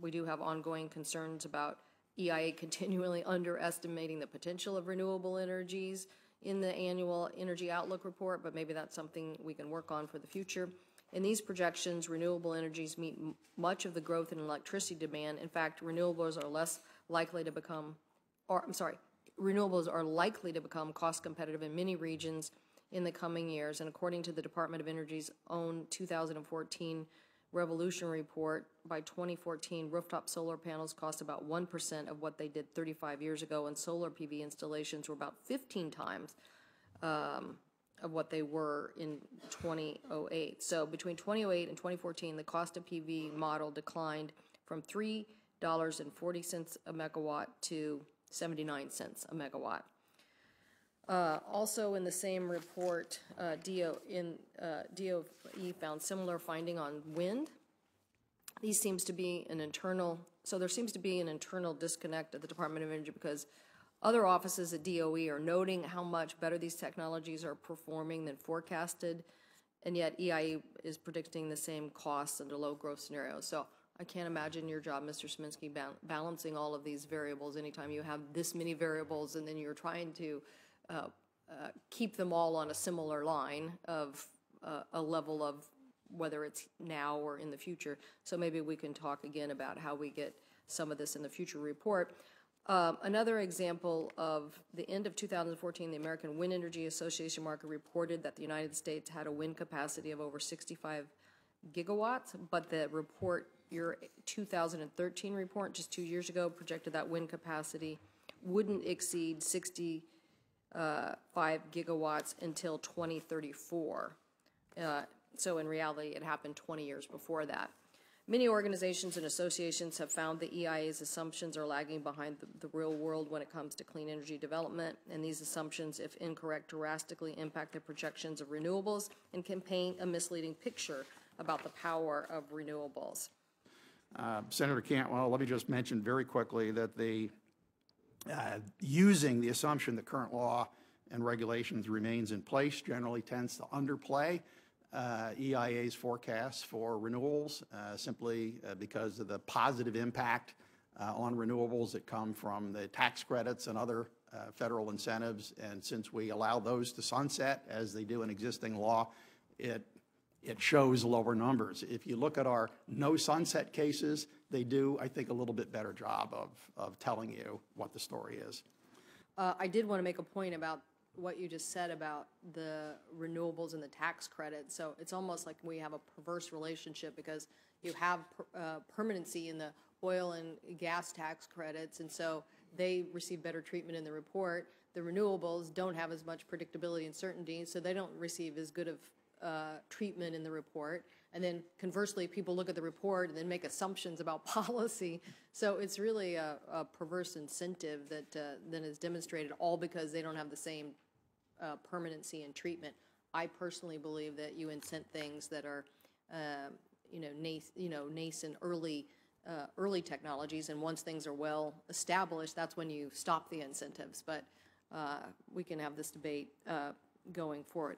we do have ongoing concerns about EIA continually underestimating the potential of renewable energies in the annual Energy Outlook report, but maybe that's something we can work on for the future. In these projections, renewable energies meet much of the growth in electricity demand. In fact, renewables are likely to become cost competitive in many regions in the coming years. And according to the Department of Energy's own 2014 Revolution report, by 2014, rooftop solar panels cost about 1% of what they did 35 years ago, and solar PV installations were about 15 times of what they were in 2008. So between 2008 and 2014, the cost of PV model declined from $3.40 a megawatt to 79 cents a megawatt. Also in the same report, DOE found similar finding on wind. There seems to be an internal disconnect at the Department of Energy, because other offices at DOE are noting how much better these technologies are performing than forecasted, and yet EIA is predicting the same costs under low growth scenarios. So I can't imagine your job, Mr. Sminsky, balancing all of these variables anytime you have this many variables and then you're trying to keep them all on a similar line of a level of whether it's now or in the future. So maybe we can talk again about how we get some of this in the future report. Another example of the end of 2014, the American Wind Energy Association market reported that the United States had a wind capacity of over 65 gigawatts, but the report, your 2013 report, just 2 years ago, projected that wind capacity wouldn't exceed 65 gigawatts until 2034. So in reality, it happened 20 years before that. Many organizations and associations have found the EIA's assumptions are lagging behind the real world when it comes to clean energy development, and these assumptions, if incorrect, drastically impact the projections of renewables and can paint a misleading picture about the power of renewables. Senator Cantwell, let me just mention very quickly that using the assumption that current law and regulations remains in place generally tends to underplay EIA's forecasts for renewables, simply because of the positive impact on renewables that come from the tax credits and other federal incentives. And since we allow those to sunset, as they do in existing law, it shows lower numbers. If you look at our no sunset cases, they do, I think, a little bit better job of telling you what the story is. I did want to make a point about what you just said about the renewables and the tax credit. So it's almost like we have a perverse relationship, because you have permanency in the oil and gas tax credits, and so they receive better treatment in the report. The renewables don't have as much predictability and certainty, so they don't receive as good of treatment in the report. And then conversely, people look at the report and then make assumptions about policy. So it's really a perverse incentive that then is demonstrated, all because they don't have the same permanency and treatment. I personally believe that you incent things that are, nascent, early technologies, and once things are well established, that's when you stop the incentives. But we can have this debate going forward.